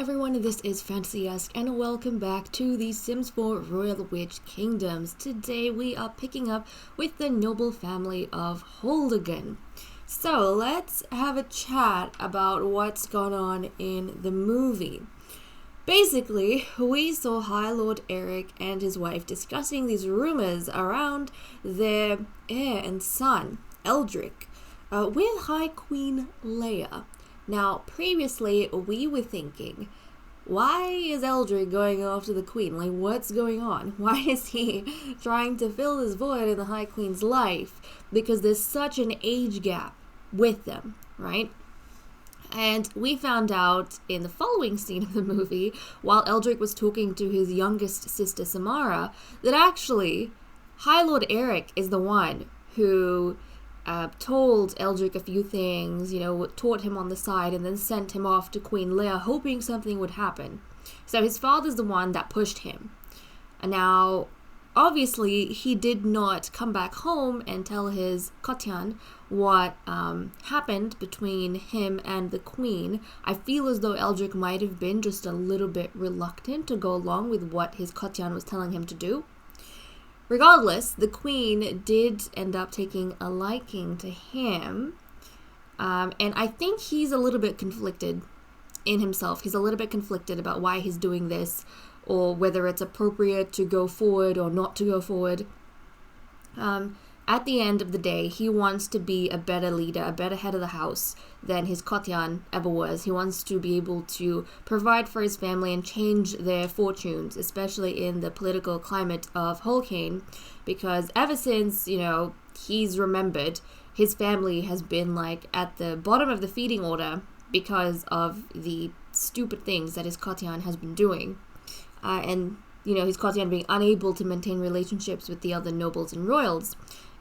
everyone, this is Fantasy-esque and welcome back to the Sims 4 Royal Witch Kingdoms. Today we are picking up with the noble family of Holdigan. So let's have a chat about what's gone on in the movie. Basically, we saw High Lord Eric and his wife discussing these rumors around their heir and son, Eldric, with High Queen Leia. Now, previously, we were thinking, why is Eldric going after the Queen? Like, what's going on? Why is he trying to fill this void in the High Queen's life? Because there's such an age gap with them, right? And we found out in the following scene of the movie, while Eldric was talking to his youngest sister, Samara, that actually, High Lord Eric is the one who told Eldric a few things, taught him on the side, and then sent him off to Queen Leia, hoping something would happen. So his father's the one that pushed him. And now, obviously, he did not come back home and tell his Kotian what happened between him and the Queen. I feel as though Eldric might have been just a little bit reluctant to go along with what his Kotian was telling him to do. Regardless, the Queen did end up taking a liking to him, and I think he's a little bit conflicted in himself. He's a little bit conflicted about why he's doing this, or whether it's appropriate to go forward or not to go forward. At the end of the day, he wants to be a better leader, a better head of the house than his Kotian ever was. He wants to be able to provide for his family and change their fortunes, especially in the political climate of Holkane, because ever since, he's remembered, his family has been, at the bottom of the feeding order because of the stupid things that his Kotian has been doing. And his Kotian being unable to maintain relationships with the other nobles and royals.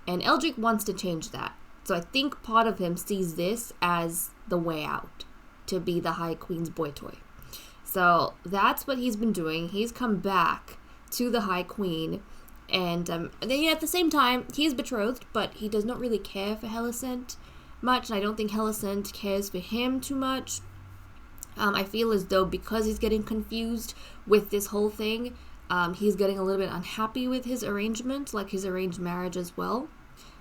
And Eldric wants to change that. So I think part of him sees this as the way out, to be the High Queen's boy toy. So that's what he's been doing. He's come back to the High Queen. And then at the same time, he is betrothed, but he does not really care for Helicent much. And I don't think Helicent cares for him too much. I feel as though because he's getting confused with this whole thing, he's getting a little bit unhappy with his arrangement, like his arranged marriage as well.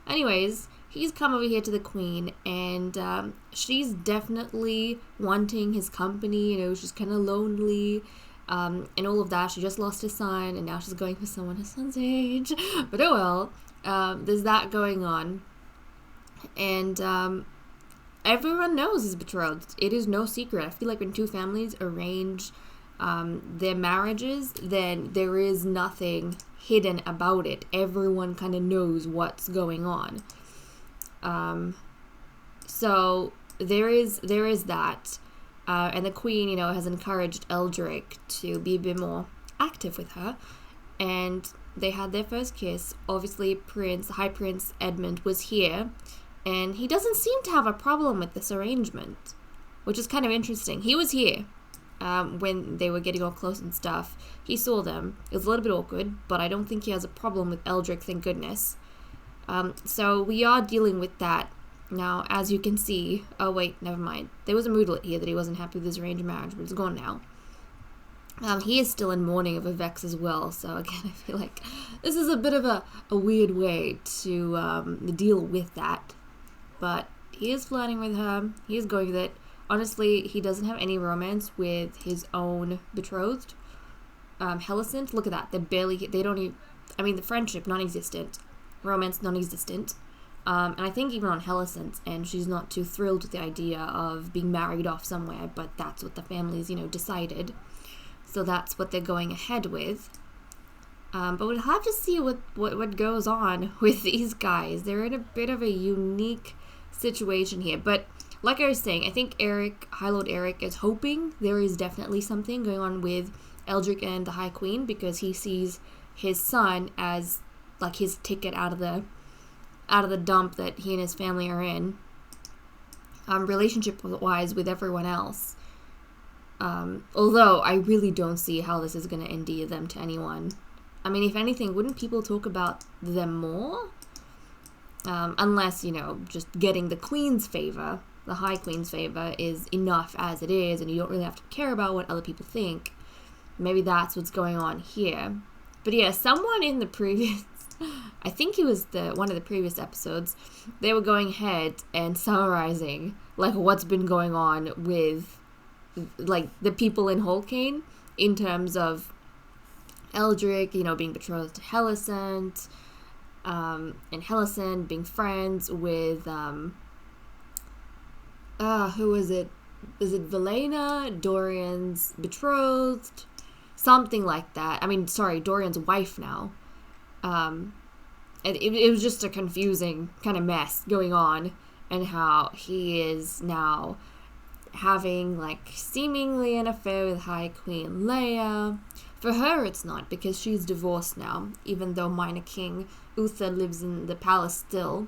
Anyways, he's come over here to the Queen, and she's definitely wanting his company. She's kind of lonely, and all of that. She just lost her son, and now she's going for someone her son's age. But oh well, there's that going on. And everyone knows he's betrothed. It is no secret. I feel like when two families arrange their marriages, then there is nothing hidden about it. Everyone kind of knows what's going on. So there is that. And the Queen, has encouraged Eldric to be a bit more active with her. And they had their first kiss. Obviously, High Prince Edmund was here. And he doesn't seem to have a problem with this arrangement, which is kind of interesting. He was here when they were getting all close and stuff. He saw them. It was a little bit awkward, but I don't think he has a problem with Eldric, thank goodness. So we are dealing with that. Now, as you can see... Oh, wait, never mind. There was a moodlet here that he wasn't happy with his arranged marriage, but it's gone now. He is still in mourning of Blbecc as well, so again, I feel like this is a bit of a weird way to deal with that. But he is flirting with her. He is going with it. Honestly, he doesn't have any romance with his own betrothed. Helicent, look at that. The friendship, non-existent. Romance, non-existent. And I think even on Helicent, and she's not too thrilled with the idea of being married off somewhere, but that's what the family's, decided. So that's what they're going ahead with. But we'll have to see what goes on with these guys. They're in a bit of a unique situation here, but like I was saying, I think High Lord Eric is hoping there is definitely something going on with Eldric and the High Queen, because he sees his son as like his ticket out of the dump that he and his family are in, relationship wise with everyone else. Although I really don't see how this is going to endear them to anyone. I mean, if anything, wouldn't people talk about them more? Unless, just getting the Queen's favor. the High Queen's favor is enough as it is, and you don't really have to care about what other people think. Maybe that's what's going on here. But yeah, someone in the previous, I think it was one of the previous episodes, they were going ahead and summarizing like what's been going on with like the people in Holcane in terms of Eldric, you know, being betrothed to Helicent, and Helicent being friends with who is it? Is it Velena, Dorian's betrothed? Something like that. I mean, sorry, Dorian's wife now. It was just a confusing kind of mess going on, and how he is now having, like, seemingly an affair with High Queen Leia. For her, it's not, because she's divorced now, even though Minor King Uther lives in the palace still.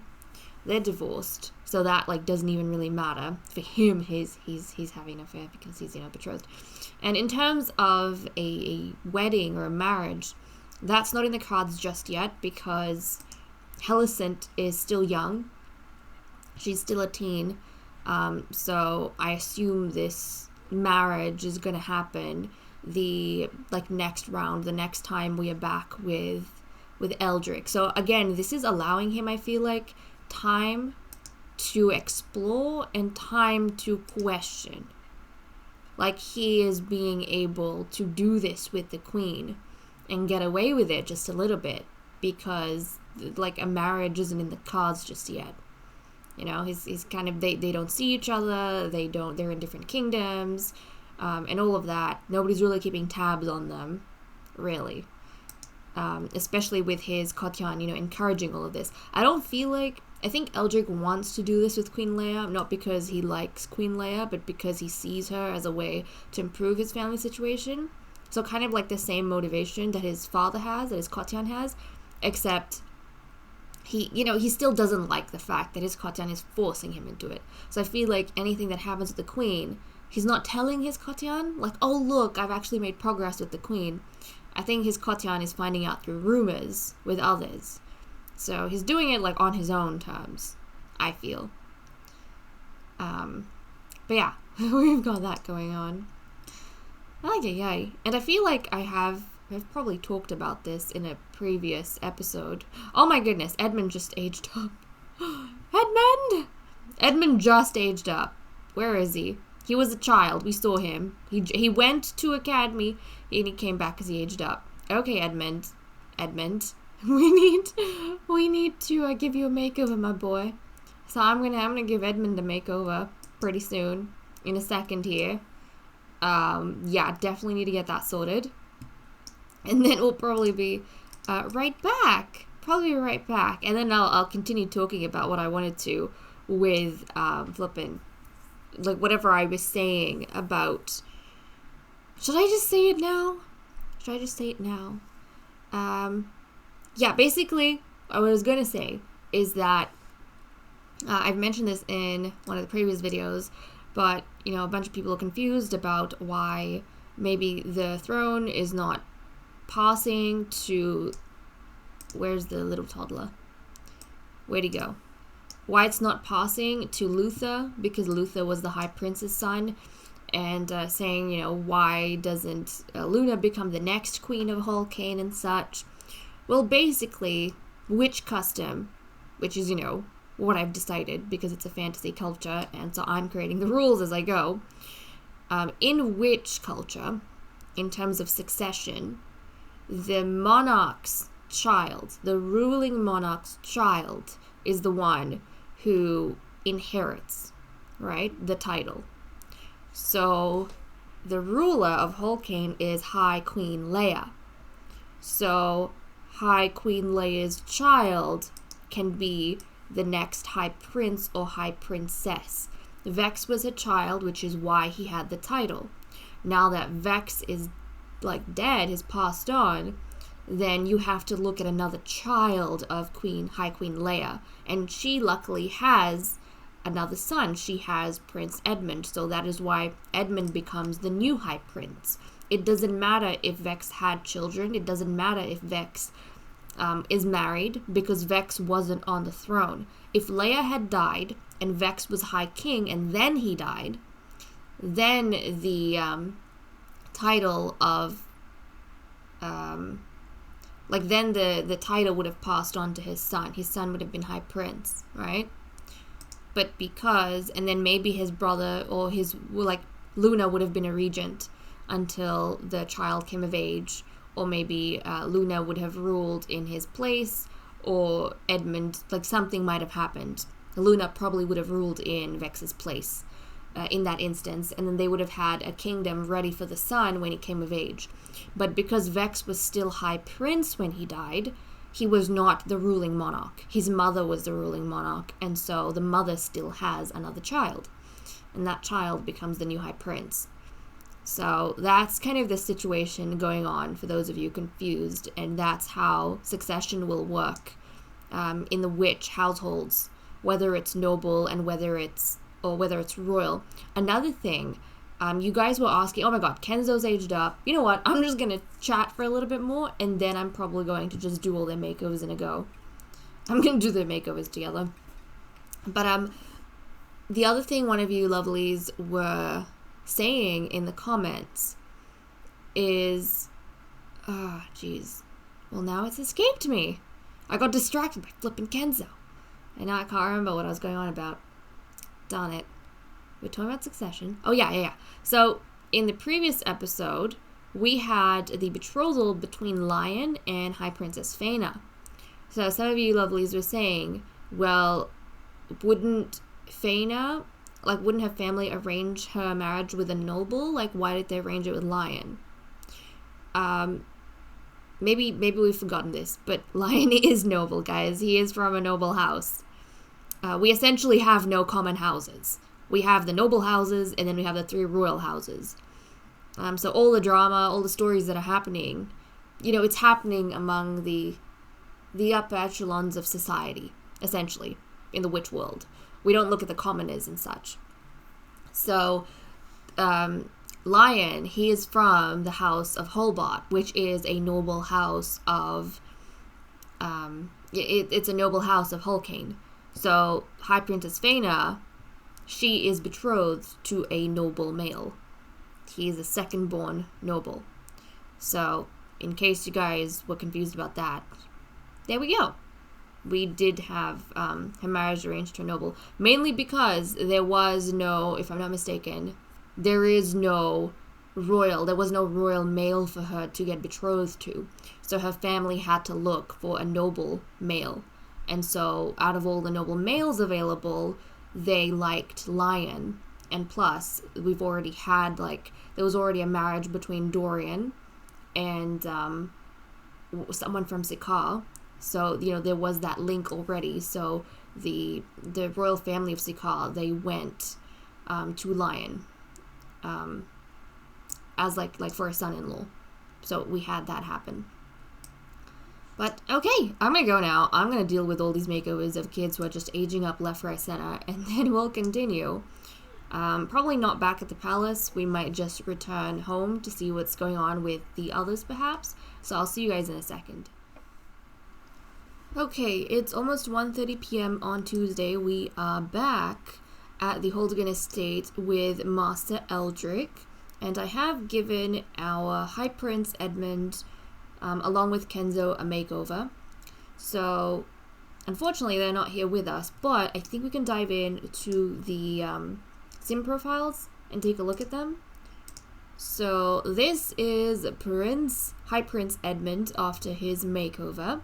They're divorced, so that, like, doesn't even really matter. For him, he's having an affair because he's, you know, betrothed. And in terms of a wedding or a marriage, that's not in the cards just yet, because Helicent is still young. She's still a teen. So I assume this marriage is going to happen the, like, next round, the next time we are back with Eldric. So again, this is allowing him, I feel like, time to explore and time to question. Like, he is being able to do this with the queen and get away with it just a little bit, because, like, a marriage isn't in the cards just yet. You know, he's kind of, they don't see each other, they're in different kingdoms, and all of that. Nobody's really keeping tabs on them, really. Especially with his Kotian, you know, encouraging all of this. I think Eldric wants to do this with Queen Leia, not because he likes Queen Leia, but because he sees her as a way to improve his family situation. So kind of like the same motivation that his father has, that his Kotian has, except he still doesn't like the fact that his Kotian is forcing him into it. So I feel like anything that happens with the queen, he's not telling his Kotian, like, oh look, I've actually made progress with the queen. I think his Kotian is finding out through rumors with others. So he's doing it, like, on his own terms, I feel. But yeah, we've got that going on. Ay. And I feel like I've probably talked about this in a previous episode. Oh my goodness, Edmund just aged up. Edmund just aged up. Where is he? He was a child. We saw him. He went to academy and he came back because he aged up. Okay, Edmund. We need to give you a makeover, my boy. So I'm gonna give Edmund a makeover pretty soon, in a second here. Yeah, definitely need to get that sorted, and then we'll probably be right back. And then I'll continue talking about what I wanted to with flipping, like, whatever I was saying about. Should I just say it now? Yeah, basically, what I was going to say is that I've mentioned this in one of the previous videos, but, you know, a bunch of people are confused about why maybe the throne is not passing to... Where's the little toddler? Where'd he go? Why it's not passing to Luther, because Luther was the High Prince's son, and saying, you know, why doesn't Luna become the next queen of Holcane and such. Well, basically, witch custom, which is, you know, what I've decided, because it's a fantasy culture, and so I'm creating the rules as I go. In witch culture, in terms of succession, the monarch's child, the ruling monarch's child, is the one who inherits, right, the title. So the ruler of Holcane is High Queen Leia. So High Queen Leia's child can be the next High Prince or High Princess. Vex was a child, which is why he had the title. Now that Vex is, like, dead, has passed on, then you have to look at another child of High Queen Leia. And she luckily has another son. She has Prince Edmund, so that is why Edmund becomes the new High Prince. It doesn't matter if Vex had children. It doesn't matter if Vex is married, because Vex wasn't on the throne. If Leia had died and Vex was High King and then he died, then the title of then the title would have passed on to his son. His son would have been High Prince, right? But and then maybe his brother or Luna would have been a regent until the child came of age, or maybe Luna would have ruled in his place, or Edmund, something might have happened. Luna probably would have ruled in Vex's place in that instance, and then they would have had a kingdom ready for the son when he came of age. But because Vex was still High Prince when he died, he was not the ruling monarch. His mother was the ruling monarch, and so the mother still has another child, and that child becomes the new High Prince. So that's kind of the situation going on for those of you confused, and that's how succession will work in the witch households, whether it's noble and whether it's royal. Another thing, you guys were asking, oh my god, Kenzo's aged up. You know what? I'm just going to chat for a little bit more, and then I'm probably going to just do all their makeovers in a go. I'm going to do their makeovers together. But the other thing one of you lovelies were saying in the comments is, well, now it's escaped me. I got distracted by flipping Kenzo, and now I can't remember what I was going on about. Darn it. We're talking about succession. Oh, yeah. So, in the previous episode, we had the betrothal between Lion and High Princess Faina. So, some of you lovelies were saying, well, wouldn't her family arrange her marriage with a noble? Why did they arrange it with Lion? Maybe we've forgotten this, but Lion is noble, guys. He is from a noble house. We essentially have no common houses. We have the noble houses, and then we have the 3 royal houses. So all the drama, all the stories that are happening, it's happening among the upper echelons of society, essentially, in the witch world. We don't look at the commoners and such. So, Lion, he is from the house of Holbart, which is a noble house of, it's a noble house of Hulkane. So, High Princess Faina, she is betrothed to a noble male. He is a second-born noble. So, in case you guys were confused about that, there we go. We did have her marriage arranged to a noble, mainly because there was no, if I'm not mistaken, there was no royal male for her to get betrothed to. So her family had to look for a noble male. And so, out of all the noble males available, they liked Lion. And plus, we've already had, there was already a marriage between Dorian and someone from Sikaar. So, there was that link already. So, the royal family of Sikaar, they went to Lion as, for a son-in-law. So, we had that happen. But, okay, I'm going to go now. I'm going to deal with all these makeovers of kids who are just aging up left, right, center, and then we'll continue. Probably not back at the palace. We might just return home to see what's going on with the others, perhaps. So I'll see you guys in a second. Okay, it's almost 1:30 p.m. on Tuesday. We are back at the Holdigan estate with Master Eldric, and I have given our High Prince Edmund along with Kenzo a makeover. So, unfortunately, they're not here with us, but I think we can dive in to the sim profiles and take a look at them. So, this is High Prince Edmund after his makeover.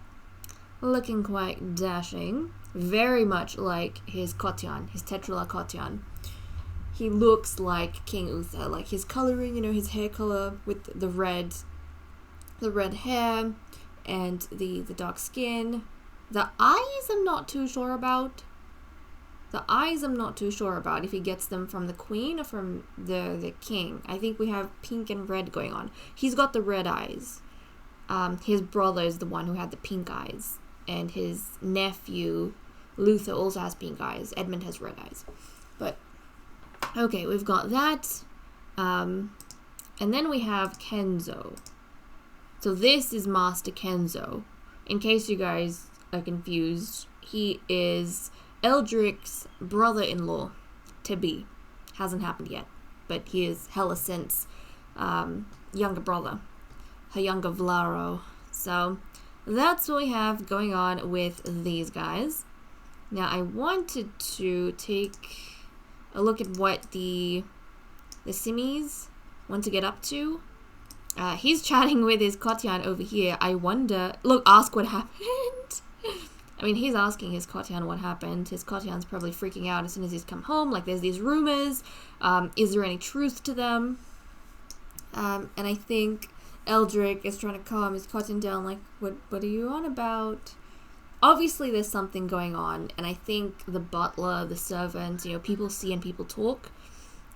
Looking quite dashing. Very much like his Kotian, his Tetrala Kotian. He looks like King Uther, his coloring, his hair color with the red hair and the dark skin. The eyes I'm not too sure about. If he gets them from the queen or from the king. I think we have pink and red going on. He's got the red eyes. His brother is the one who had the pink eyes. And his nephew, Luther, also has pink eyes. Edmund has red eyes. But, okay, we've got that. And then we have Kenzo. So this is Master Kenzo. In case you guys are confused, he is Eldric's brother-in-law to be. Hasn't happened yet, but he is Hyacinth's younger brother, her younger Vlaro. So that's what we have going on with these guys. Now I wanted to take a look at what the Simmies want to get up to. He's chatting with his Kotian over here. I wonder... Look, ask what happened. I mean, he's asking his Kotian what happened. His Kotian's probably freaking out as soon as he's come home. Like, there's these rumors. Is there any truth to them? And I think Eldric is trying to calm his Kotian down. Like, what are you on about? Obviously, there's something going on. And I think the butler, the servants, you know, people see and people talk.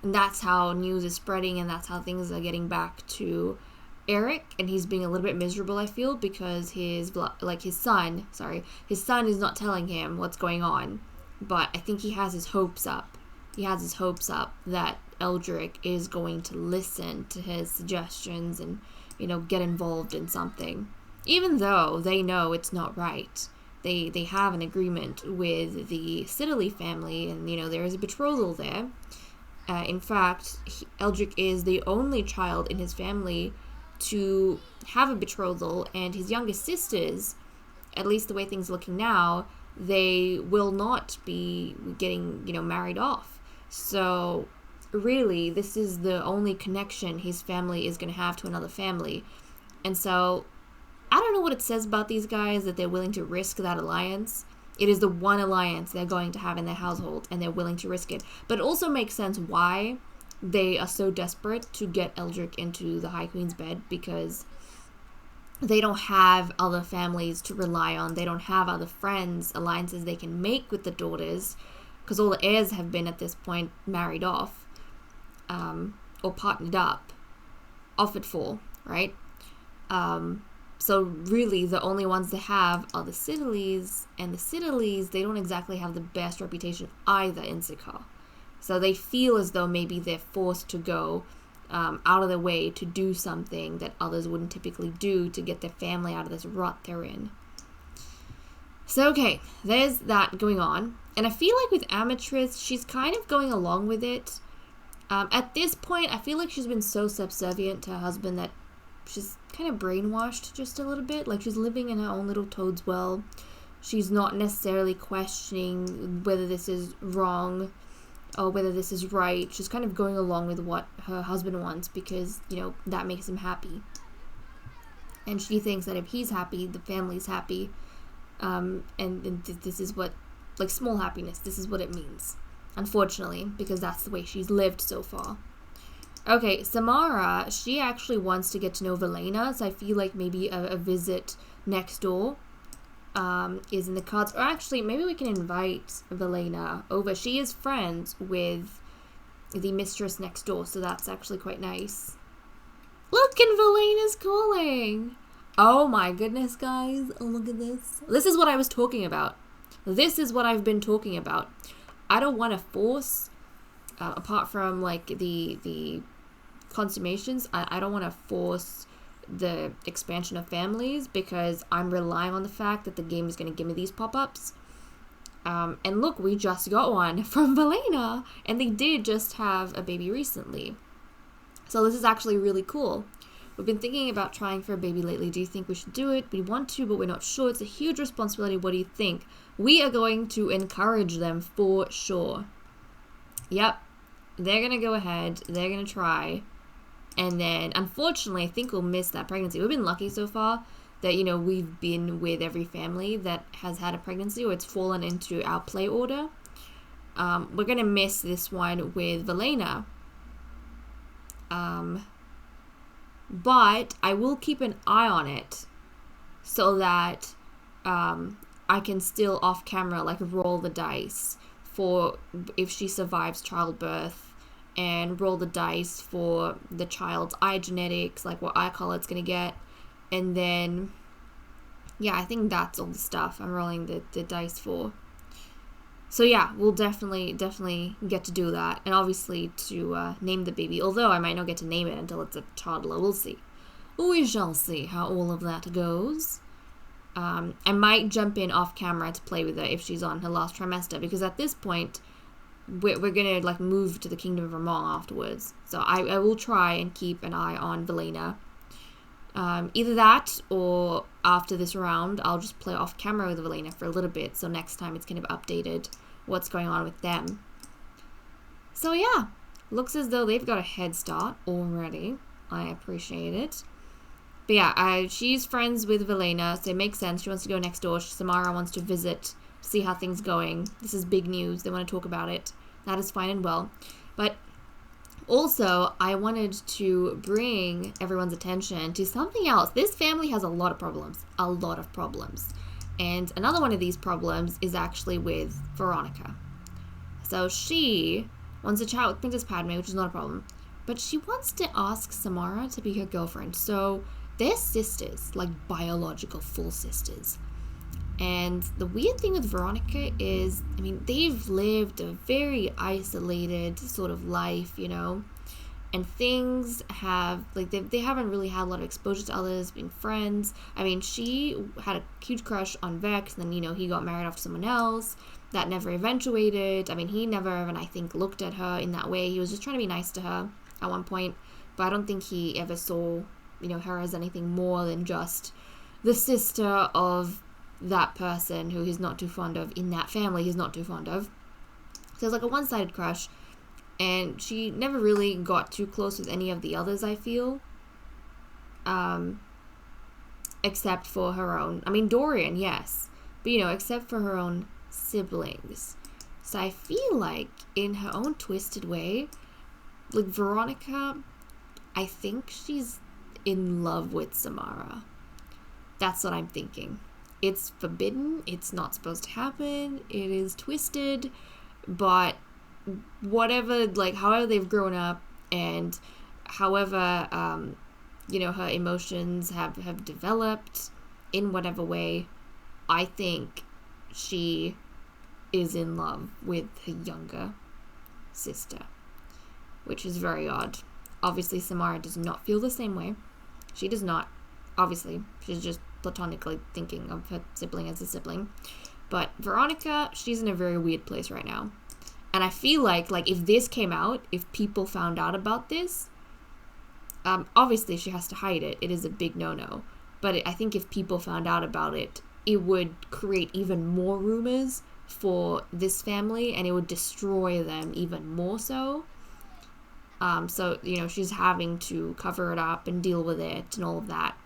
And that's how news is spreading, and that's how things are getting back to Eric. And he's being a little bit miserable, I feel, because his son is not telling him what's going on. But I think he has his hopes up. He has his hopes up that Eldric is going to listen to his suggestions and, you know, get involved in something. Even though they know it's not right. They have an agreement with the Siddeley family, and, you know, there is a betrothal there. In fact, Eldric is the only child in his family to have a betrothal, and his youngest sisters, at least the way things are looking now, they will not be getting, you know, married off. So, really, this is the only connection his family is going to have to another family. And so, I don't know what it says about these guys that they're willing to risk that alliance. It is the one alliance they're going to have in their household, and they're willing to risk it. But it also makes sense why they are so desperate to get Eldric into the High Queen's bed, because they don't have other families to rely on. They don't have other friends, alliances they can make with the daughters, because all the heirs have been, at this point, married off, or partnered up, offered for, right? So really, the only ones they have are the Siddeleys, and the Siddeleys, they don't exactly have the best reputation either in Sikaar. So they feel as though maybe they're forced to go out of their way to do something that others wouldn't typically do to get their family out of this rut they're in. So, okay, there's that going on. And I feel like with Amatrith, she's kind of going along with it. At this point, I feel like she's been so subservient to her husband that she's kind of brainwashed just a little bit. Like, she's living in her own little toad's well. She's not necessarily questioning whether this is wrong or whether this is right. She's kind of going along with what her husband wants because, you know, that makes him happy. And she thinks that if he's happy, the family's happy. And this is what, like, small happiness, this is what it means. Unfortunately, because that's the way she's lived so far. Okay, Samara, she actually wants to get to know Velena, so I feel like maybe a visit next door is in the cards. Or actually, maybe we can invite Velena over. She is friends with the mistress next door, so that's actually quite nice. Look, and Velena's calling! Oh my goodness, guys. Oh, look at this. This is what I was talking about. This is what I've been talking about. I don't want to force, apart from, like, the consummations, I don't want to force the expansion of families because I'm relying on the fact that the game is going to give me these pop-ups. And look, we just got one from Velena, and they did just have a baby recently. So this is actually really cool. We've been thinking about trying for a baby lately. Do you think we should do it? We want to, but we're not sure. It's a huge responsibility. What do you think? We are going to encourage them for sure. Yep. They're going to go ahead. They're going to try. And then, unfortunately, I think we'll miss that pregnancy. We've been lucky so far that, you know, we've been with every family that has had a pregnancy or it's fallen into our play order. We're going to miss this one with Velena. But I will keep an eye on it so that I can still off camera, like, roll the dice for if she survives childbirth and roll the dice for the child's eye genetics, like what eye color it's going to get. And then, yeah, I think that's all the stuff I'm rolling the dice for. So yeah, we'll definitely get to do that. And obviously to name the baby, although I might not get to name it until it's a toddler. We'll see. We shall see how all of that goes. I might jump in off camera to play with her if she's on her last trimester, because at this point we're gonna like move to the Kingdom of Vermont afterwards. So I will try and keep an eye on Velena. Either that, or after this round I'll just play off camera with Velena for a little bit, so next time it's kind of updated what's going on with them. So yeah, looks as though they've got a head start already. I appreciate it. But yeah, she's friends with Velena, so it makes sense. She wants to go next door. Samara wants to visit, see how things going. This is big news. They want to talk about it. That is fine and well. But also, I wanted to bring everyone's attention to something else. This family has a lot of problems. A lot of problems. And another one of these problems is actually with Veronica. So she wants to chat with Princess Padme, which is not a problem. But she wants to ask Samara to be her girlfriend. So they're sisters, like biological full sisters. And the weird thing with Veronica is, I mean, they've lived a very isolated sort of life, you know, and things have, like, they haven't really had a lot of exposure to others, being friends. I mean, she had a huge crush on Vex, and then, you know, he got married off to someone else. That never eventuated. I mean, he never even, I think, looked at her in that way. He was just trying to be nice to her at one point, but I don't think he ever saw, you know, her as anything more than just the sister of that person who he's not too fond of, in that family he's not too fond of. So it's like a one-sided crush, and she never really got too close with any of the others, I feel, except for her own, I mean, Dorian, yes, but, you know, except for her own siblings. So I feel like, in her own twisted way, like, Veronica, I think she's in love with Samara. That's what I'm thinking. It's forbidden. It's not supposed to happen. It is twisted. But whatever, like, however they've grown up, and however, you know, her emotions have developed in whatever way, I think she is in love with her younger sister, which is very odd. Obviously, Samara does not feel the same way. She does not. Obviously, she's just platonically thinking of her sibling as a sibling. But Veronica, she's in a very weird place right now. And I feel like if this came out, if people found out about this, obviously she has to hide it. It is a big no-no. But I think if people found out about it, it would create even more rumors for this family, and it would destroy them even more so. So, you know, she's having to cover it up and deal with it and all of that.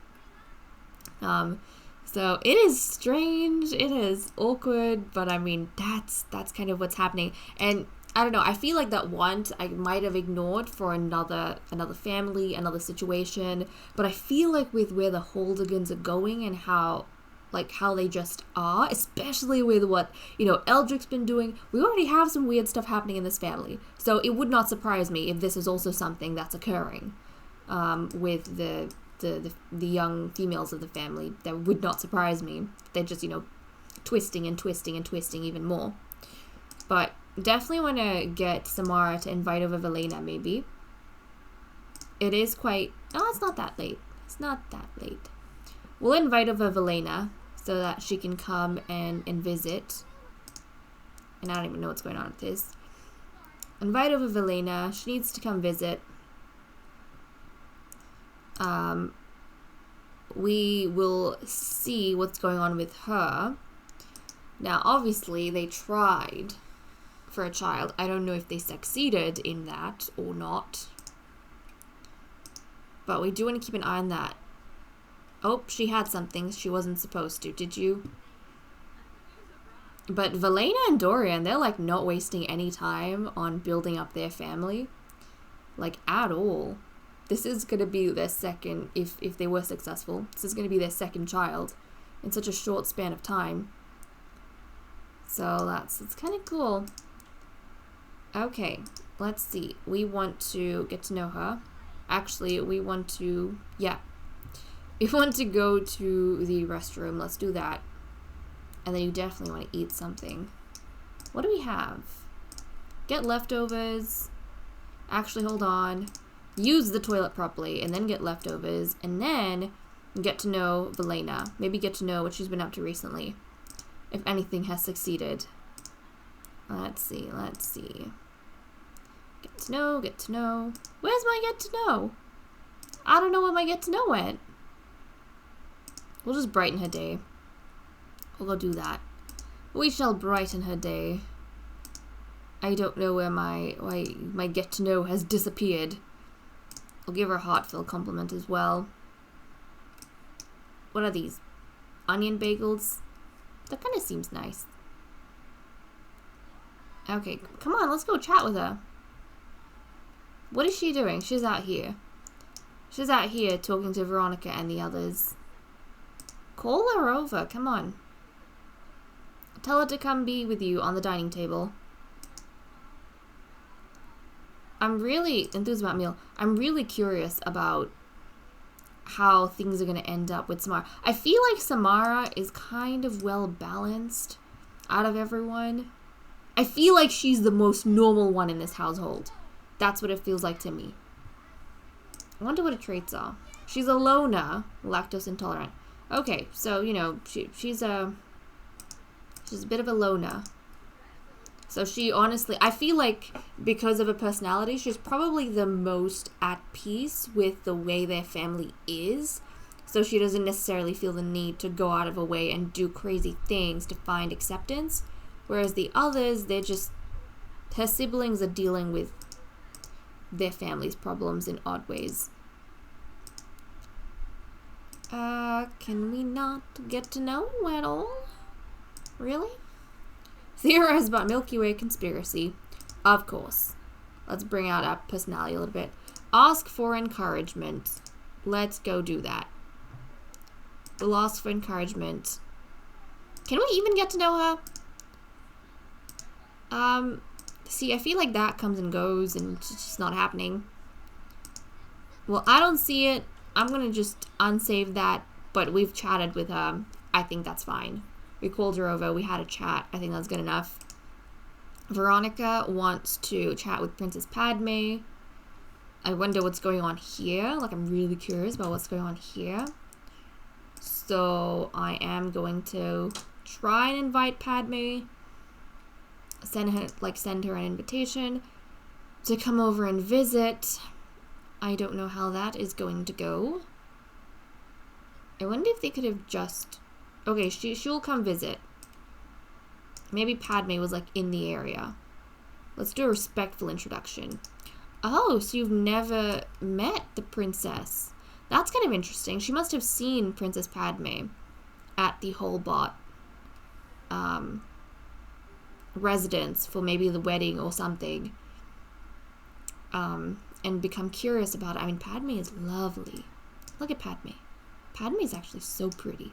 So it is strange, it is awkward, but I mean, that's kind of what's happening. And I don't know, I feel like that want I might have ignored for another family, another situation, but I feel like with where the Holdigans are going and how they just are, especially with what, you know, Eldric's been doing, we already have some weird stuff happening in this family. So it would not surprise me if this is also something that's occurring with the young females of the family. That would not surprise me. They're just, you know, twisting and twisting and twisting even more. But definitely want to get Samara to invite over Velena, maybe. It is quite... Oh, it's not that late. It's not that late. We'll invite over Velena so that she can come and visit. And I don't even know what's going on with this. Invite over Velena. She needs to come visit. We will see what's going on with her. Now, obviously, they tried for a child. I don't know if they succeeded in that or not. But we do want to keep an eye on that. Oh, she had something she wasn't supposed to. Did you? But Velena and Dorian, they're like not wasting any time on building up their family. Like, at all. This is going to be their second, if they were successful, this is going to be their second child in such a short span of time. So it's kind of cool. Okay, let's see. We want to get to know her. Actually, we want to, we want to go to the restroom. Let's do that. And then you definitely want to eat something. What do we have? Get leftovers. Actually, hold on. Use the toilet properly and then get leftovers. And then Get to know Velena. Maybe get to know what she's been up to recently. If anything has succeeded. Let's see. Get to know. Where's my get to know? I don't know where my get to know went. We'll just brighten her day. We'll go do that. We shall brighten her day. I don't know where my get to know has disappeared. I'll give her a heartfelt compliment as well. What are these? Onion bagels? That kind of seems nice. Okay, come on, let's go chat with her. What is she doing? She's out here. She's out here talking to Veronica and the others. Call her over, come on. Tell her to come be with you on the dining table. I'm really enthused about meal. I'm really curious about how things are going to end up with Samara. I feel like Samara is kind of well balanced out of everyone. I feel like she's the most normal one in this household. That's what it feels like to me. I wonder what her traits are. She's a loner, lactose intolerant. Okay, so, you know, she's a bit of a loner. So she honestly, I feel like because of her personality, she's probably the most at peace with the way their family is. So she doesn't necessarily feel the need to go out of her way and do crazy things to find acceptance. Whereas the others, they're just, her siblings are dealing with their family's problems in odd ways. Can we not get to know at all? Really? Theorize about Milky Way conspiracy. Of course. Let's bring out our personality a little bit. Ask for encouragement. Let's go do that. We'll ask for encouragement. Can we even get to know her? See, I feel like that comes and goes and it's just not happening. Well, I don't see it. I'm gonna just unsave that, but we've chatted with her. I think that's fine. We called her over. We had a chat. I think that's good enough. Veronica wants to chat with Princess Padme. I wonder what's going on here. Like, I'm really curious about what's going on here. So, I am going to try and invite Padme. Send her an invitation to come over and visit. I don't know how that is going to go. I wonder if they could have just... Okay, she'll come visit. Maybe Padme was, like, in the area. Let's do a respectful introduction. Oh, so you've never met the princess. That's kind of interesting. She must have seen Princess Padme at the Holbot residence for maybe the wedding or something. And become curious about it. I mean, Padme is lovely. Look at Padme. Padme is actually so pretty.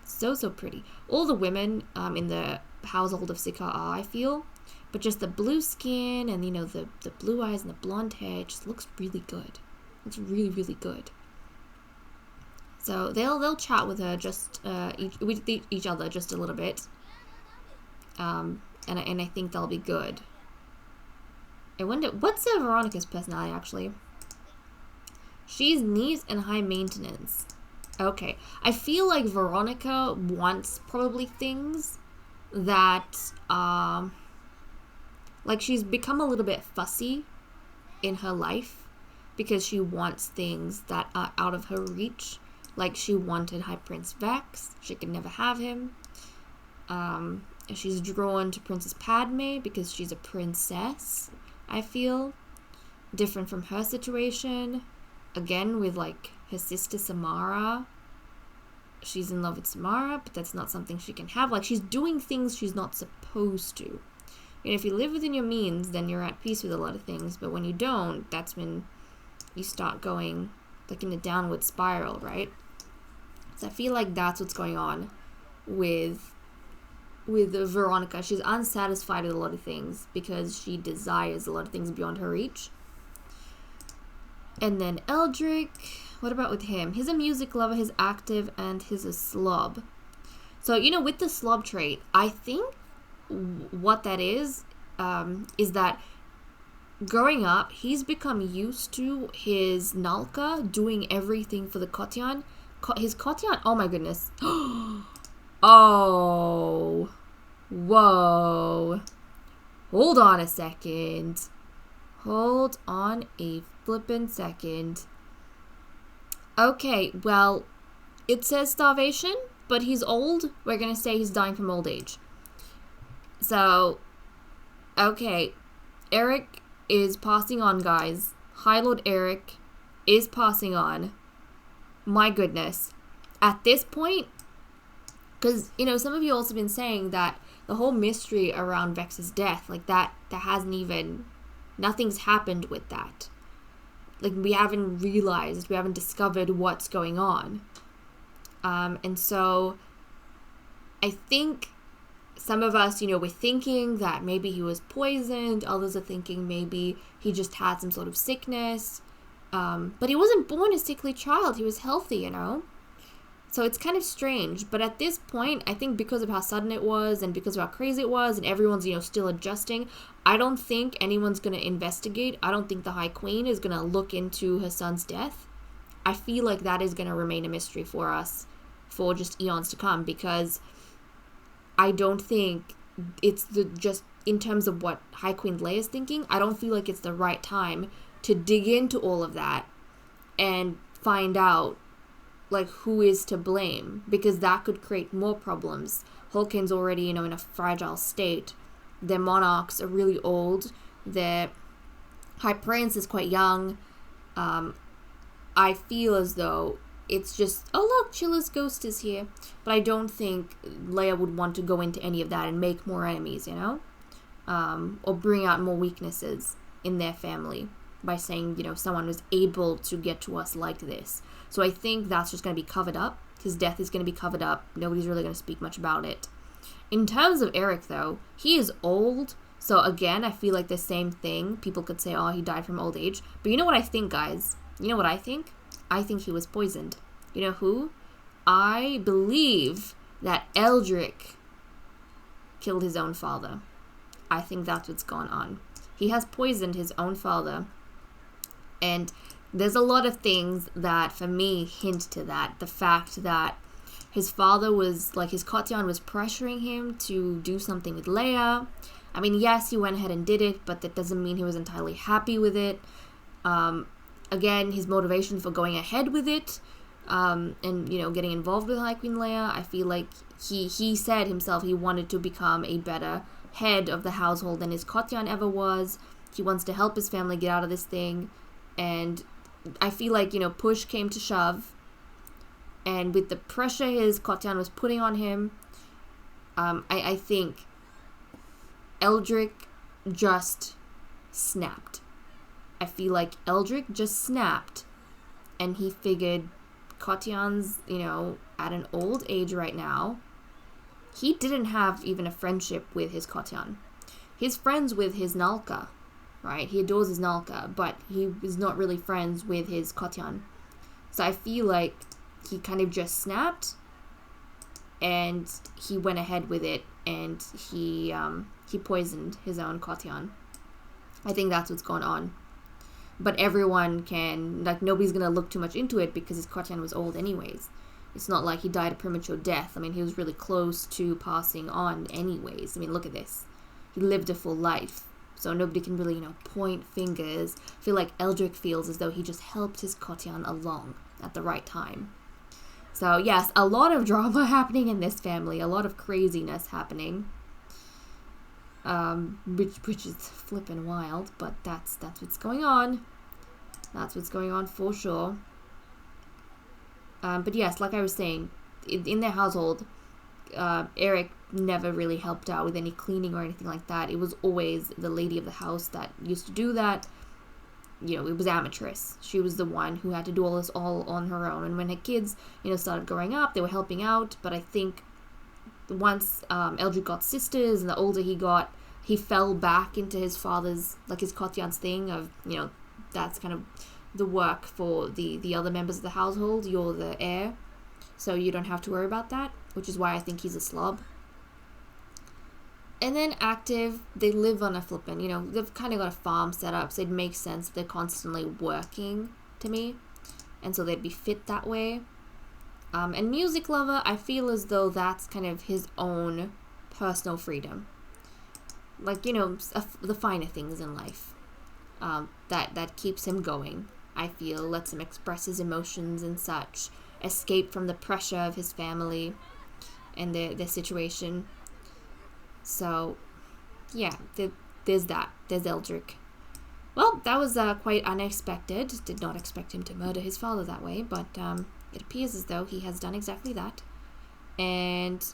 So pretty. All the women in the household of Sika are, I feel. But just the blue skin and, you know, the blue eyes and the blonde hair just looks really good. Looks really, really good. So they'll chat with her just with each other just a little bit. And I think that'll be good. I wonder, what's Veronica's personality, actually? She's neat and high maintenance. Okay. I feel like Veronica wants probably things that, like, she's become a little bit fussy in her life because she wants things that are out of her reach. Like, she wanted High Prince Vex. She could never have him. She's drawn to Princess Padme because she's a princess, I feel. Different from her situation. Again, with, like, her sister Samara. She's in love with Samara, but that's not something she can have. Like, she's doing things she's not supposed to. And if you live within your means, then you're at peace with a lot of things. But when you don't, that's when you start going, like, in a downward spiral, right? So I feel like that's what's going on with Veronica. She's unsatisfied with a lot of things because she desires a lot of things beyond her reach. And then Eldric, what about with him? He's a music lover, he's active, and he's a slob. So, you know, with the slob trait, I think what that is that growing up, he's become used to his Nalka doing everything for the Kotian his Kotian. Oh my goodness. Oh. Whoa. Hold on a second. Hold on a flippin' second. Okay, well, it says starvation, but he's old. We're gonna say he's dying from old age. So, okay. Eric is passing on, guys. High Lord Eric is passing on. My goodness. At this point, because, you know, some of you also been saying that the whole mystery around Vex's death, like that hasn't even, nothing's happened with that. Like, we haven't realized, we haven't discovered what's going on. And so, I think some of us, you know, we're thinking that maybe he was poisoned. Others are thinking maybe he just had some sort of sickness. But he wasn't born a sickly child. He was healthy, you know. So it's kind of strange. But at this point, I think because of how sudden it was and because of how crazy it was and everyone's, you know, still adjusting, I don't think anyone's going to investigate. I don't think the High Queen is going to look into her son's death. I feel like that is going to remain a mystery for us for just eons to come, because I don't think it's just in terms of what High Queen Leia is thinking, I don't feel like it's the right time to dig into all of that and find out, like, who is to blame, because that could create more problems. Hulken's already, you know, in a fragile state. Their monarchs are really old. Their High Prince is quite young. I feel as though it's just, oh look, Chilla's ghost is here. But I don't think Leia would want to go into any of that and make more enemies, you know? Or bring out more weaknesses in their family by saying, you know, someone was able to get to us like this. So I think that's just going to be covered up. His death is going to be covered up. Nobody's really going to speak much about it. In terms of Eric, though, he is old. So again, I feel like the same thing. People could say, oh, he died from old age. But you know what I think, guys? You know what I think? I think he was poisoned. You know who? I believe that Eldric killed his own father. I think that's what's gone on. He has poisoned his own father. And there's a lot of things that, for me, hint to that. The fact that his father was, like, his Kotian was pressuring him to do something with Leia. I mean, yes, he went ahead and did it, but that doesn't mean he was entirely happy with it. Again, his motivation for going ahead with it, and, you know, getting involved with High Queen Leia, I feel like he said himself he wanted to become a better head of the household than his Kotian ever was. He wants to help his family get out of this thing. And I feel like, you know, push came to shove. And with the pressure his Kotian was putting on him, I think Eldric just snapped. I feel like Eldric just snapped. And he figured Kotian's, you know, at an old age right now. He didn't have even a friendship with his Kotian. He's friends with his Nalka, right? He adores his Nalka, but he is not really friends with his Kotian. So I feel like he kind of just snapped, and he went ahead with it, and he poisoned his own Kotian. I think that's what's going on. But everyone can, like, nobody's gonna look too much into it because his Kotian was old anyways. It's not like he died a premature death. I mean, he was really close to passing on anyways. I mean, look at this. He lived a full life. So nobody can really, you know, point fingers. I feel like Eldric feels as though he just helped his Kotian along at the right time. So, yes, a lot of drama happening in this family. A lot of craziness happening. Which is flippin' wild. But that's what's going on. That's what's going on for sure. But yes, like I was saying, in their household, Eric never really helped out with any cleaning or anything like that. It was always the lady of the house that used to do that. You know, it was amateuress. She was the one who had to do all this all on her own. And when her kids, you know, started growing up, they were helping out. But I think once Eldric got sisters and the older he got, he fell back into his father's, like his Kotian's thing of, you know, that's kind of the work for the other members of the household. You're the heir, so you don't have to worry about that, which is why I think he's a slob. And then active, they live on a flippin', you know, they've kind of got a farm set up, so it makes sense they're constantly working to me, and so they'd be fit that way. And music lover, I feel as though that's kind of his own personal freedom. Like, you know, the finer things in life. That keeps him going, I feel, lets him express his emotions and such, escape from the pressure of his family and their situation. So, yeah, there's that. There's Eldric. Well, that was quite unexpected. Did not expect him to murder his father that way, but it appears as though he has done exactly that. And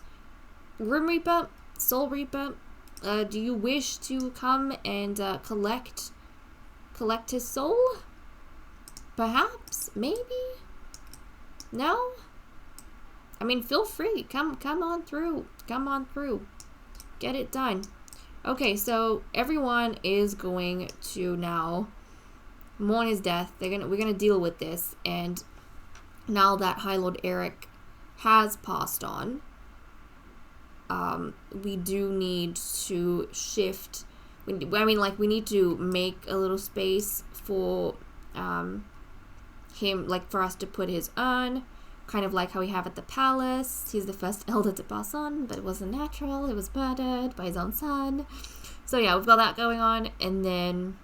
Grim Reaper, Soul Reaper, do you wish to come and collect his soul? Perhaps? Maybe? No? I mean, feel free. Come on through. Come on through. Get it done. Okay, so everyone is going to now mourn his death. We're gonna deal with this, and now that High Lord Eric has passed on, we do need to shift. We need to make a little space for him, like for us to put his urn, kind of like how we have at the palace. He's the first elder to pass on, but it wasn't natural. It was murdered by his own son. So yeah, we've got that going on, and then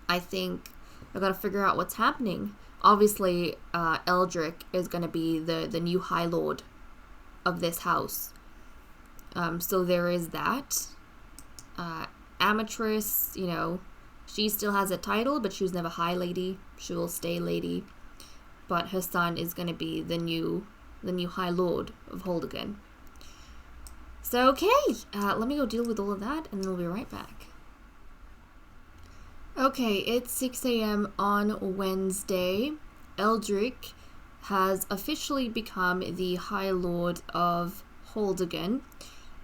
I think I've got to figure out what's happening. Obviously, Eldric is going to be the new High Lord of this house. So there is that. Amatress, you know, she still has a title, but she was never High Lady. She will stay Lady. But her son is going to be the new High Lord of Holdigan. So, okay, let me go deal with all of that, and then we'll be right back. Okay, it's 6 a.m. on Wednesday. Eldric has officially become the High Lord of Holdigan.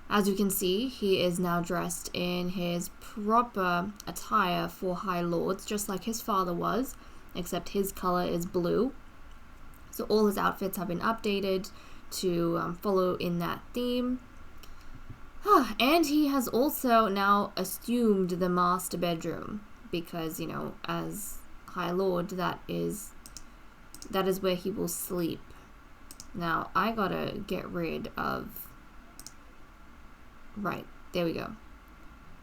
As you can see, he is now dressed in his proper attire for High Lords, just like his father was, except his color is blue. So all his outfits have been updated to follow in that theme. And he has also now assumed the master bedroom, because, you know, as High Lord, that is where he will sleep. Now, I gotta get rid of... Right, there we go.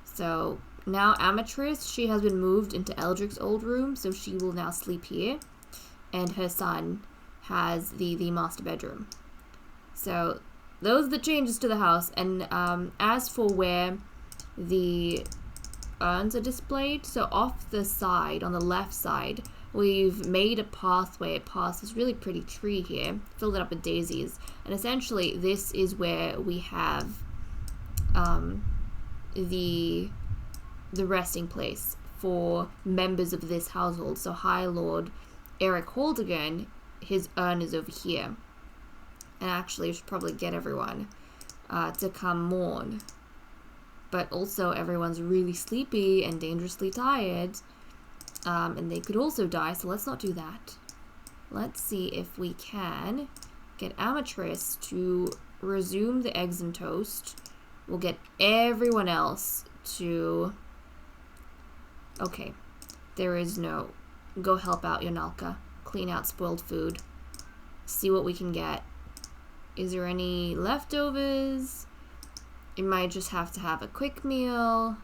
So, now Amatress, she has been moved into Eldric's old room, so she will now sleep here. And her son has the master bedroom. So, those are the changes to the house. And as for where the urns are displayed, so off the side, on the left side, we've made a pathway past this really pretty tree here, filled it up with daisies, and essentially this is where we have the resting place for members of this household. So High Lord Eric Holdigan, his urn is over here. And actually, we should probably get everyone to come mourn. But also, everyone's really sleepy and dangerously tired. And they could also die, so let's not do that. Let's see if we can get Amatress to resume the eggs and toast. We'll get everyone else to... Okay. There is no... Go help out Yonalka. Clean out spoiled food. See what we can get. Is there any leftovers? You might just have to have a quick meal.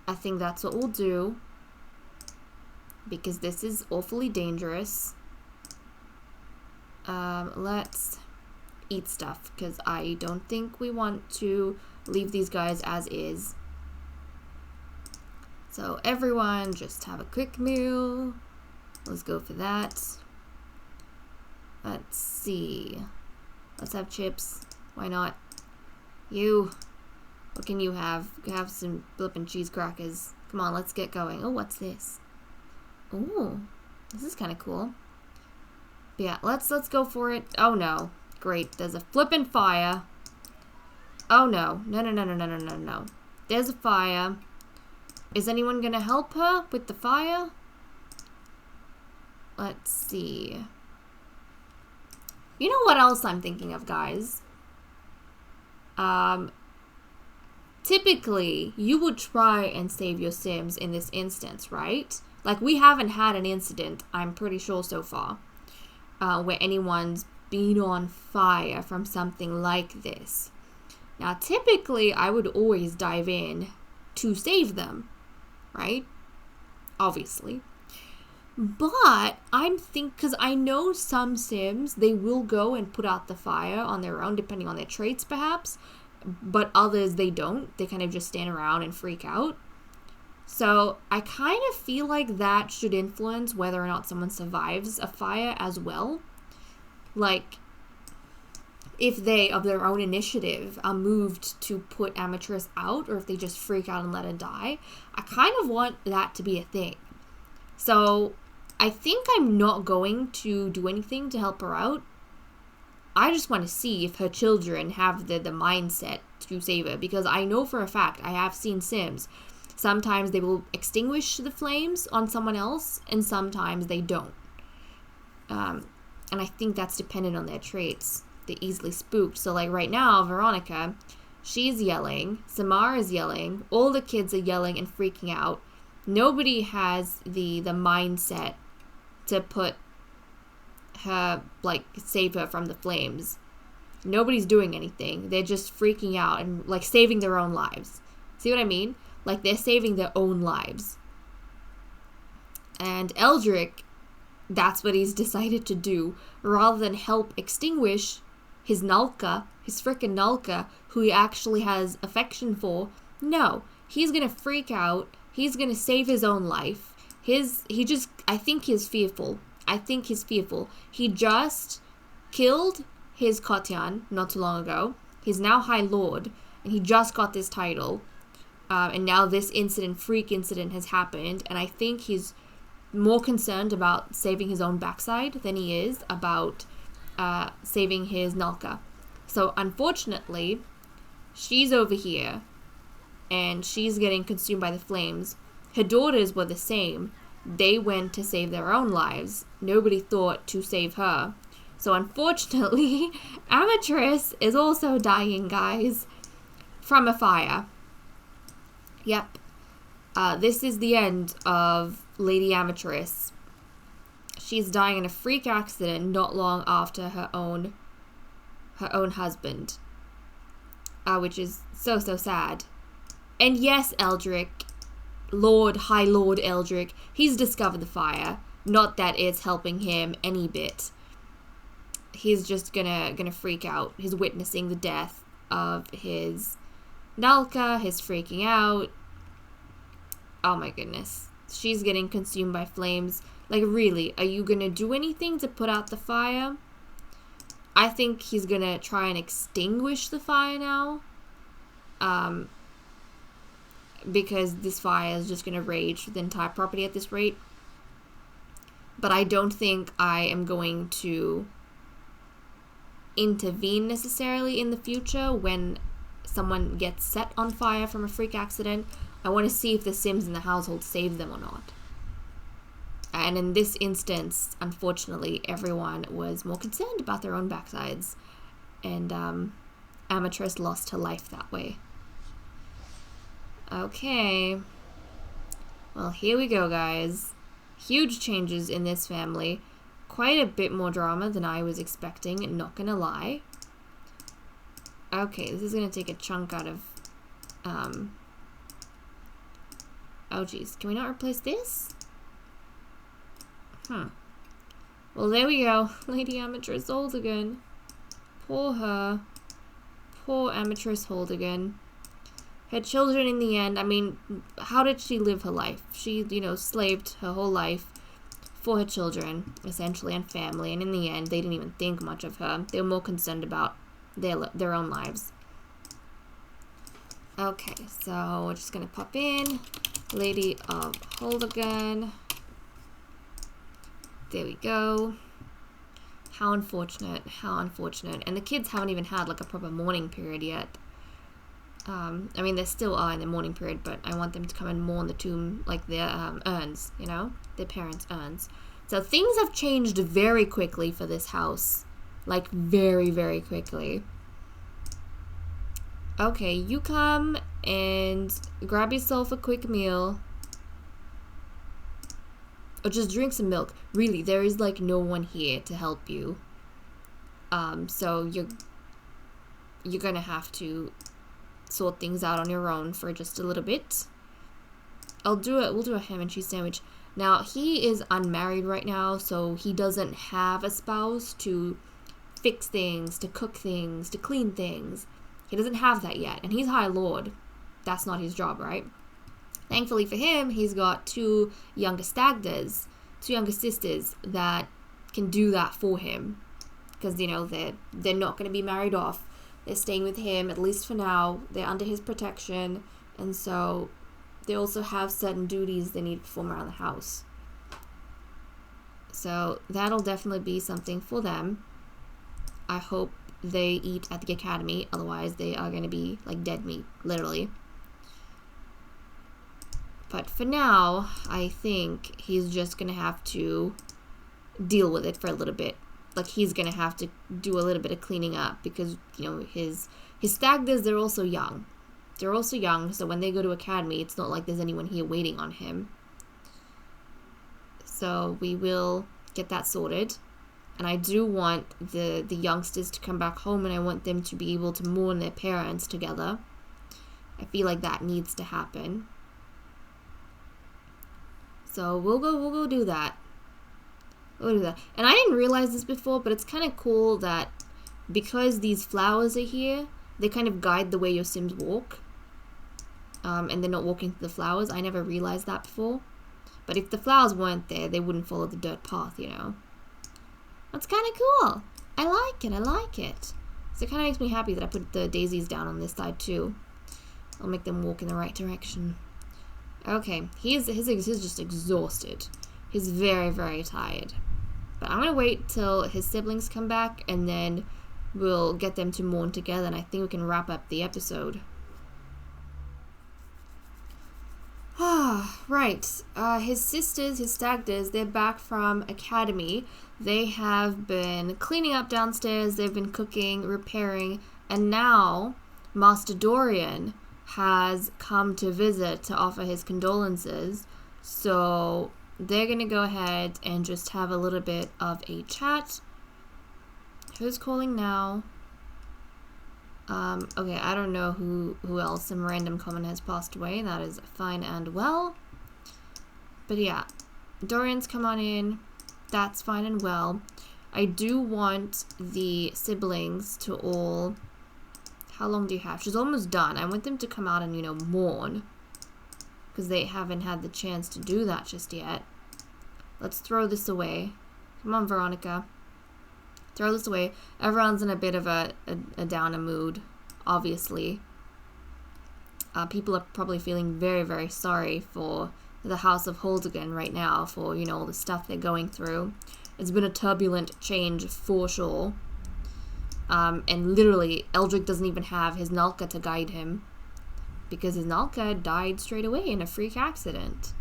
I think that's what we'll do, because this is awfully dangerous. Let's eat stuff, because I don't think we want to leave these guys as is. So everyone just have a quick meal. Let's go for that. Let's see. Let's have chips. Why not? You. What can you have? Have some flippin' cheese crackers. Come on, let's get going. Oh, what's this? Ooh, this is kind of cool. But yeah, let's go for it. Oh no. Great. There's a flippin' fire. Oh no. No. There's a fire. Is anyone gonna help her with the fire? Let's see. You know what else I'm thinking of, guys? Typically, you would try and save your Sims in this instance, right? Like, we haven't had an incident, I'm pretty sure so far, where anyone's been on fire from something like this. Now, typically, I would always dive in to save them, right? Obviously. But I'm because I know some Sims, they will go and put out the fire on their own, depending on their traits, perhaps. But others, they don't. They kind of just stand around and freak out. So I kind of feel like that should influence whether or not someone survives a fire as well. Like, if they, of their own initiative, are moved to put Amatress out, or if they just freak out and let her die. I kind of want that to be a thing. So I think I'm not going to do anything to help her out. I just want to see if her children have the mindset to save her, because I know for a fact, I have seen Sims. Sometimes they will extinguish the flames on someone else, and sometimes they don't. And I think that's dependent on their traits. They're easily spooked. So like right now, Veronica, she's yelling, Samara is yelling, all the kids are yelling and freaking out. Nobody has the mindset to put her, like, save her from the flames. Nobody's doing anything. They're just freaking out and, like, saving their own lives. See what I mean? Like, they're saving their own lives. And Eldric, that's what he's decided to do. Rather than help extinguish his Nulka, his frickin' Nulka, who he actually has affection for, no. He's gonna freak out. He's gonna save his own life. I think he's fearful. He just killed his Kotian not too long ago. He's now High Lord, and he just got this title. And now this freak incident has happened, and I think he's more concerned about saving his own backside than he is about saving his Nulka. So unfortunately, she's over here, and she's getting consumed by the flames. Her daughters were the same. They went to save their own lives. Nobody thought to save her. So unfortunately, Amatress is also dying, guys, from a fire. Yep. This is the end of Lady Amatress. She's dying in a freak accident not long after her own husband. Which is so sad. And yes, Eldric, High Lord Eldric, he's discovered the fire. Not that it's helping him any bit. He's just gonna freak out. He's witnessing the death of his Nulka. He's freaking out. Oh my goodness. She's getting consumed by flames. Like, really, are you gonna do anything to put out the fire? I think he's gonna try and extinguish the fire now. Because this fire is just going to rage the entire property at this rate. But I don't think I am going to intervene necessarily in the future when someone gets set on fire from a freak accident. I want to see if the Sims in the household save them or not. And in this instance, unfortunately, everyone was more concerned about their own backsides. And Amatress lost her life that way. Okay. Well, here we go, guys. Huge changes in this family. Quite a bit more drama than I was expecting, not gonna lie. Okay, this is gonna take a chunk out of... Oh, geez. Can we not replace this? Well, there we go. Lady Amatress Holdigan. Poor her. Poor Amatress Holdigan. Her children in the end, I mean, how did she live her life? She, slaved her whole life for her children, essentially, and family. And in the end, they didn't even think much of her. They were more concerned about their own lives. Okay, so we're just gonna pop in Lady of Holdigan. There we go. How unfortunate, how unfortunate. And the kids haven't even had like a proper mourning period yet. I mean, they still are in the mourning period, but I want them to come and mourn the tomb, like their urns, their parents' urns. So things have changed very quickly for this house. Like, very, very quickly. Okay, you come and grab yourself a quick meal. Or just drink some milk. Really, there is, like, no one here to help you. So you're gonna have to sort things out on your own for just a little bit. We'll do a ham and cheese sandwich. Now, he is unmarried right now, so he doesn't have a spouse to fix things, to cook things, to clean things. He doesn't have that yet, and he's High Lord. That's not his job, right? Thankfully for him, he's got two younger stagders, two younger sisters that can do that for him. Because, you know, they're not going to be married off. They're staying with him, at least for now. They're under his protection, and so they also have certain duties they need to perform around the house. So that'll definitely be something for them. I hope they eat at the academy, otherwise they are going to be like dead meat, literally. But for now, I think he's just going to have to deal with it for a little bit. Like, he's going to have to do a little bit of cleaning up because, you know, his stagders, they're also young. They're also young, so when they go to academy, it's not like there's anyone here waiting on him. So we will get that sorted. And I do want the youngsters to come back home, and I want them to be able to mourn their parents together. I feel like that needs to happen. So we'll go do that. We'll do that. And I didn't realize this before, but it's kind of cool that because these flowers are here, they kind of guide the way your Sims walk. And they're not walking through the flowers. I never realized that before. But if the flowers weren't there, they wouldn't follow the dirt path, you know. That's kind of cool. I like it. I like it. So it kind of makes me happy that I put the daisies down on this side too. I'll make them walk in the right direction. Okay, he's just exhausted. He's very, very tired. But I'm going to wait till his siblings come back, and then we'll get them to mourn together, and I think we can wrap up the episode. Right. His sisters, his stagders, they're back from academy. They have been cleaning up downstairs, they've been cooking, repairing, and now Master Dorian has come to visit to offer his condolences. So they're going to go ahead and just have a little bit of a chat. Who's calling now? Okay, I don't know who else. Some random comment has passed away. That is fine and well. But yeah, Dorian's come on in. That's fine and well. I do want the siblings to all... How long do you have? She's almost done. I want them to come out and, you know, mourn. Because they haven't had the chance to do that just yet. Let's throw this away. Come on, Veronica. Throw this away. Everyone's in a bit of a downer mood, obviously. People are probably feeling very, very sorry for the House of Holdigan right now for, you know, all the stuff they're going through. It's been a turbulent change for sure. And literally, Eldric doesn't even have his Nalka to guide him. Because his Nalka died straight away in a freak accident.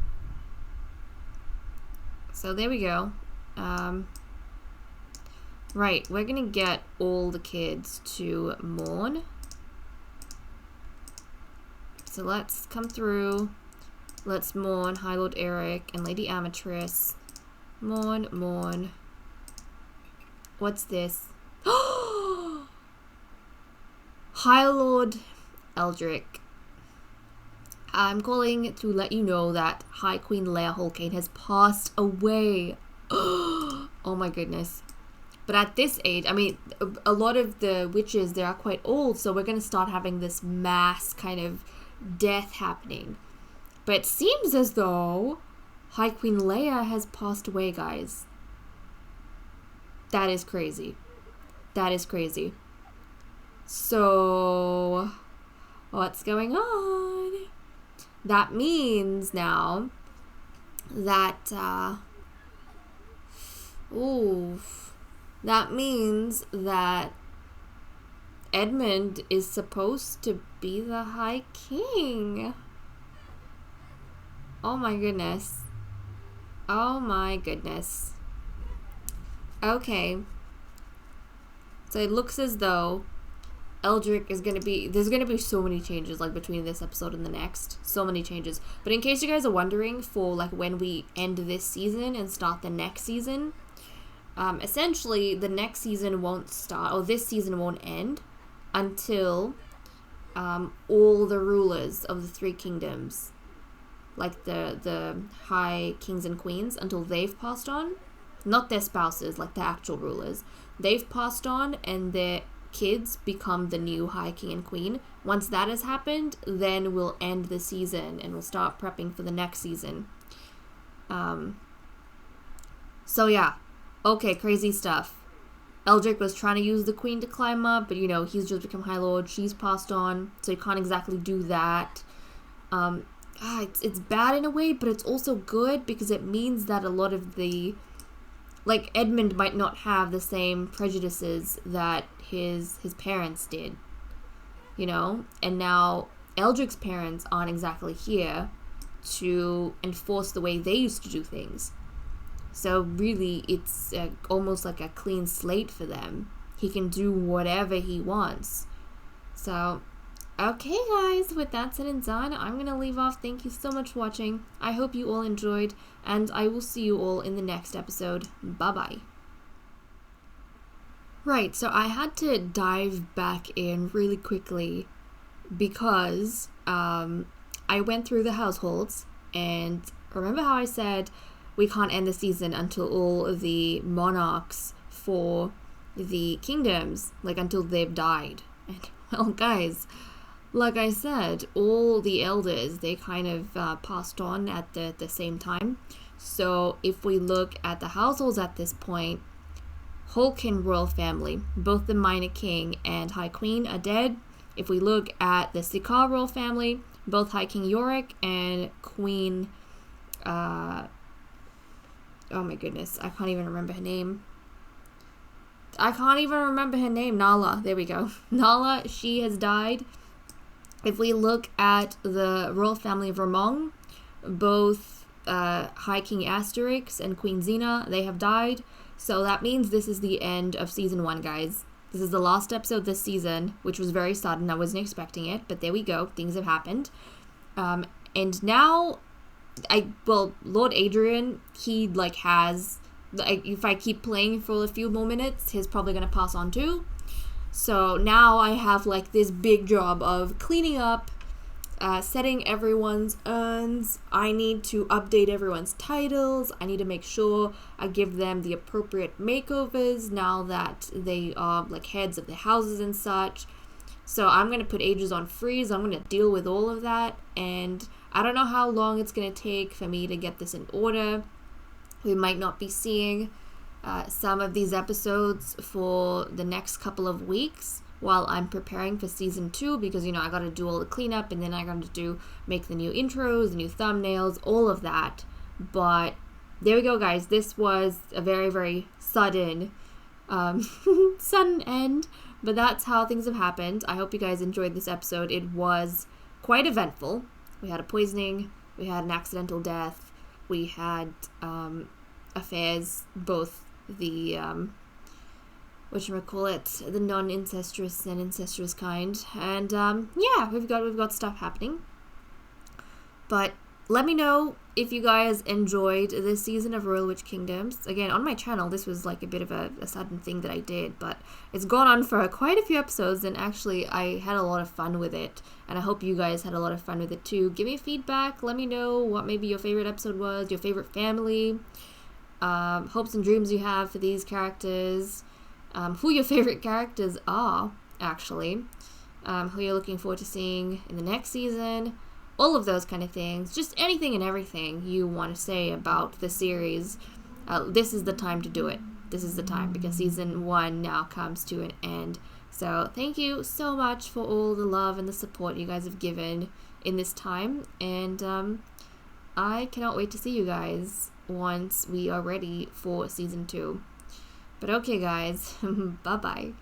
So there we go. Right, we're gonna get all the kids to mourn. So let's come through. Let's mourn High Lord Eric and Lady Amatress. Mourn, mourn. What's this? High Lord Eldric. I'm calling to let you know that High Queen Leia Holkane has passed away. Oh my goodness. But at this age, I mean, a lot of the witches, they are quite old, so we're going to start having this mass kind of death happening. But it seems as though High Queen Leia has passed away, guys. That is crazy. That is crazy. So, what's going on? That means now that, that means that Edmund is supposed to be the High King. Oh my goodness. Oh my goodness. Okay. So it looks as though Eldric is going to be... There's going to be so many changes, like, between this episode and the next. So many changes. But in case you guys are wondering for, like, when we end this season and start the next season... essentially the next season won't start, or this season won't end until all the rulers of the three kingdoms, like the high kings and queens, until they've passed on. Not their spouses, like the actual rulers. They've passed on and their kids become the new high king and queen. Once that has happened, then we'll end the season and we'll start prepping for the next season. So yeah. Okay, crazy stuff. Eldric was trying to use the queen to climb up, but he's just become High Lord. She's passed on, so he can't exactly do that. It's bad in a way, but it's also good because it means that a lot of the... Like, Edmund might not have the same prejudices that his parents did, And now Eldric's parents aren't exactly here to enforce the way they used to do things. So really, it's almost like a clean slate for them. He can do whatever he wants. So, okay guys, with that said and done, I'm going to leave off. Thank you so much for watching. I hope you all enjoyed, and I will see you all in the next episode. Bye-bye. Right, so I had to dive back in really quickly because I went through the households, and remember how I said we can't end the season until all of the monarchs for the kingdoms, until they've died. And, well, guys, like I said, all the elders, they kind of passed on at the same time. So if we look at the households at this point, Hulkin royal family, both the minor king and high queen are dead. If we look at the Sikar royal family, both high king Yorick and queen... oh my goodness, I can't even remember her name. Nala, there we go. Nala, she has died. If we look at the royal family of Ramong, both High King Asterix and Queen Xena, they have died. So that means this is the end of season 1, guys. This is the last episode this season, which was very sudden. I wasn't expecting it, but there we go. Things have happened. And now... Lord Adrian, he has, if I keep playing for a few more minutes, he's probably going to pass on too. So now I have this big job of cleaning up, setting everyone's urns. I need to update everyone's titles. I need to make sure I give them the appropriate makeovers now that they are heads of the houses and such. So I'm going to put Ages on freeze. I'm going to deal with all of that, and I don't know how long it's going to take for me to get this in order. We might not be seeing some of these episodes for the next couple of weeks while I'm preparing for season 2 because, I got to do all the cleanup, and then I got to make the new intros, the new thumbnails, all of that. But there we go, guys. This was a very, very sudden end. But that's how things have happened. I hope you guys enjoyed this episode. It was quite eventful. We had a poisoning, we had an accidental death, we had affairs, both the, the non-incestuous and incestuous kind. And, yeah, we've got stuff happening. But let me know if you guys enjoyed this season of Royal Witch Kingdoms. Again, on my channel, this was a bit of a sudden thing that I did, but it's gone on for quite a few episodes, and actually I had a lot of fun with it, and I hope you guys had a lot of fun with it too. Give me feedback, let me know what maybe your favorite episode was, your favorite family, hopes and dreams you have for these characters, who your favorite characters are, actually, who you're looking forward to seeing in the next season. All of those kind of things, just anything and everything you want to say about the series, this is the time to do it. This is the time, because season 1 now comes to an end. So thank you so much for all the love and the support you guys have given in this time, and I cannot wait to see you guys once we are ready for season 2. But okay guys, bye bye.